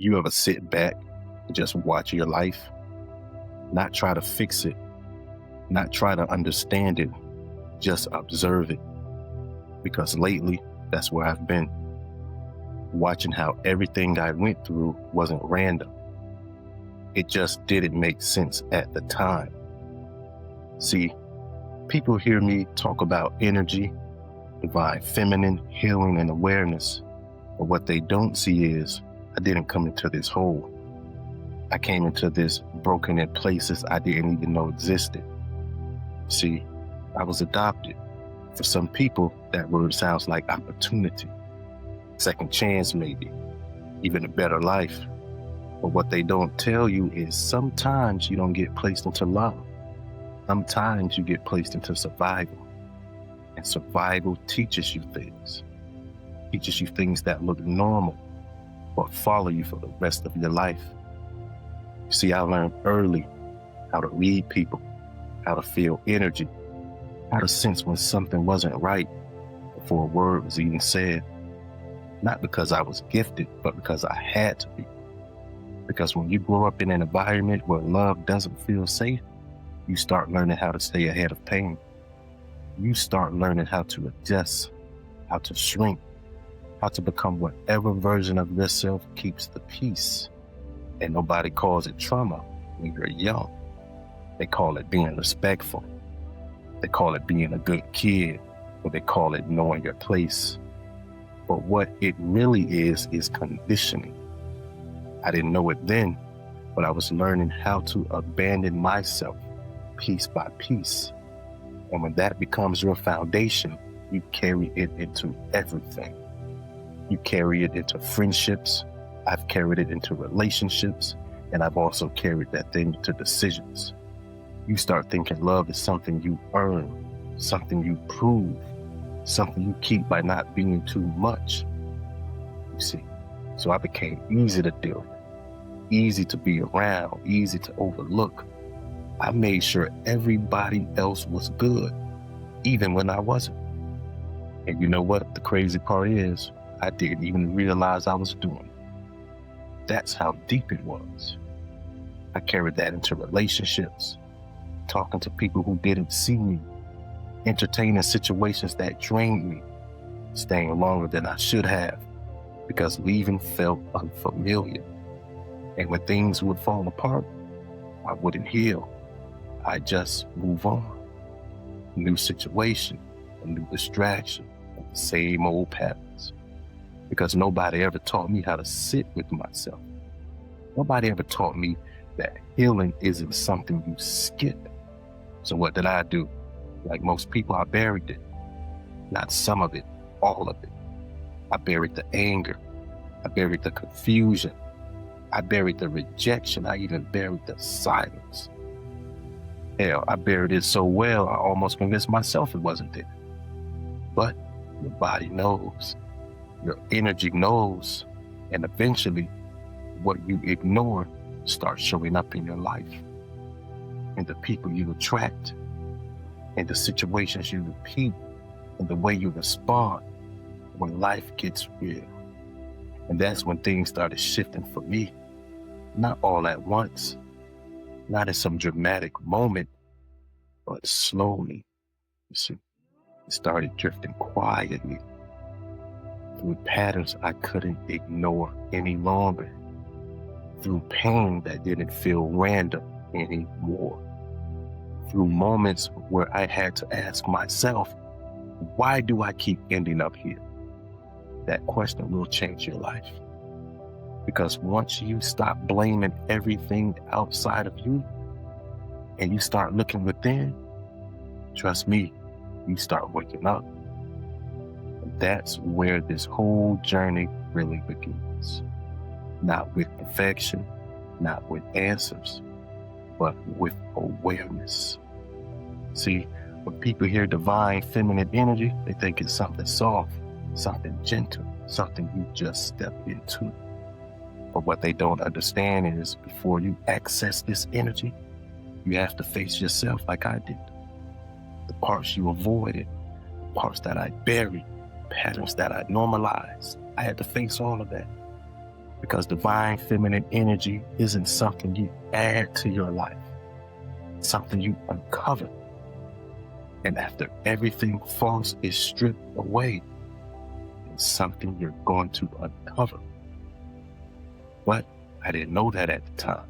You ever sit back and just watch your life, not try to fix it, not try to understand it, just observe it? Because lately, that's where I've been, watching how everything I went through wasn't random. It just didn't make sense at the time. See, people hear me talk about energy, divine feminine, healing, and awareness, but what they don't see is I didn't come into this whole. I came into this broken in places I didn't even know existed. See, I was adopted. For some people, that word sounds like opportunity, second chance maybe, even a better life. But what they don't tell you is sometimes you don't get placed into love. Sometimes you get placed into survival. And survival teaches you things. Teaches you things that look normal, but follow you for the rest of your life. You see, I learned early how to read people, how to feel energy, how to sense when something wasn't right before a word was even said. Not because I was gifted, but because I had to be. Because when you grow up in an environment where love doesn't feel safe, you start learning how to stay ahead of pain. You start learning how to adjust, how to shrink, how to become whatever version of yourself keeps the peace. And nobody calls it trauma when you're young. They call it being respectful. They call it being a good kid, or they call it knowing your place. But what it really is conditioning. I didn't know it then, but I was learning how to abandon myself piece by piece. And when that becomes your foundation, you carry it into everything. You carry it into friendships. I've carried it into relationships, and I've also carried that thing to decisions. You start thinking love is something you earn, something you prove, something you keep by not being too much. You see, so I became easy to deal with, easy to be around, easy to overlook. I made sure everybody else was good, even when I wasn't. And you know what the crazy part is? I didn't even realize I was doing it. That's how deep it was. I carried that into relationships, talking to people who didn't see me, entertaining situations that drained me, staying longer than I should have because leaving felt unfamiliar. And when things would fall apart, I wouldn't heal. I'd just move on. New situation, a new distraction, the same old patterns. Because nobody ever taught me how to sit with myself. Nobody ever taught me that healing isn't something you skip. So what did I do? Like most people, I buried it. Not some of it, all of it. I buried the anger. I buried the confusion. I buried the rejection. I even buried the silence. Hell, I buried it so well, I almost convinced myself it wasn't there. But your body knows. Your energy knows. And eventually, what you ignore starts showing up in your life. And the people you attract, and the situations you repeat, and the way you respond when life gets real. And that's when things started shifting for me. Not all at once, not in some dramatic moment, but slowly. You see, it started drifting quietly through patterns I couldn't ignore any longer, through pain that didn't feel random anymore, through moments where I had to ask myself, why do I keep ending up here? That question will change your life. Because once you stop blaming everything outside of you and you start looking within, trust me, you start waking up. And that's where this whole journey really begins. Not with perfection, not with answers, but with awareness. See, when people hear divine feminine energy, they think it's something soft, something gentle, something you just step into. But what they don't understand is before you access this energy, you have to face yourself like I did. The parts you avoided, the parts that I buried, patterns that I normalized. I had to face all of that. Because divine feminine energy isn't something you add to your life, it's something you uncover. And after everything false is stripped away, it's something you're going to uncover. But I didn't know that at the time.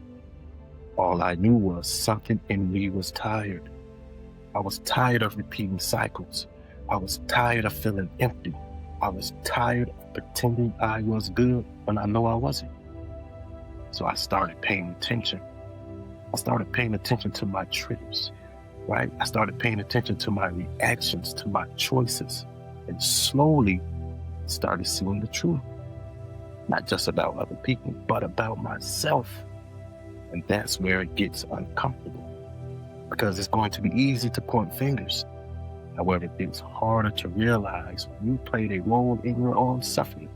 All I knew was something in me was tired. I was tired of repeating cycles. I was tired of feeling empty. I was tired of pretending I was good when I know I wasn't. So I started paying attention. I started paying attention to my triggers, right? I started paying attention to my reactions, to my choices, and slowly started seeing the truth. Not just about other people, but about myself. And that's where it gets uncomfortable, because it's going to be easy to point fingers. However, it's harder to realize you played a role in your own suffering.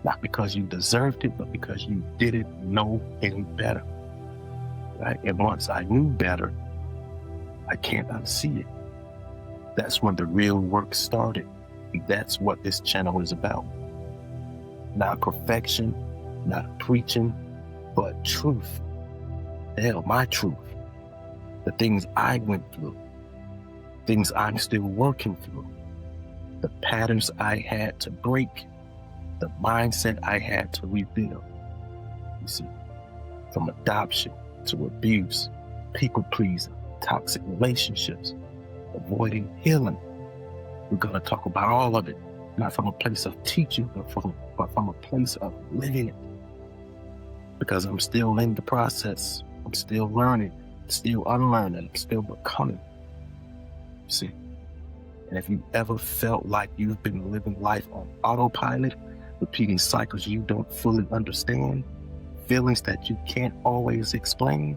Not because you deserved it, but because you didn't know any better. Right? And once I knew better, I can't unsee it. That's when the real work started. And that's what this channel is about. Not perfection, not preaching, but truth. Hell, my truth. The things I went through. Things I'm still working through. The patterns I had to break. The mindset I had to rebuild. You see, from adoption to abuse, people pleasing, toxic relationships, avoiding healing. We're going to talk about all of it, not from a place of teaching, but from a place of living it. Because I'm still in the process. I'm still learning, still unlearning, still becoming. See, and if you ever felt like you've been living life on autopilot, repeating cycles you don't fully understand, feelings that you can't always explain,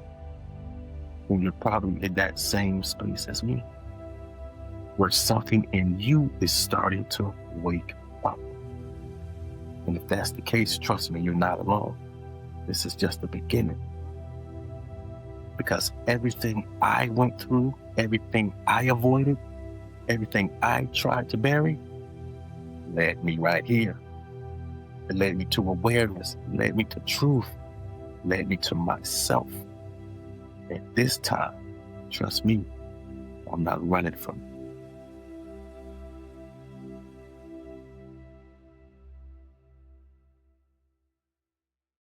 then you're probably in that same space as me, where something in you is starting to wake up. And if that's the case, trust me, you're not alone. This is just the beginning. Because everything I went through, everything I avoided, everything I tried to bury, led me right here. It led me to awareness, it led me to truth, it led me to myself. And this time, trust me, I'm not running from it.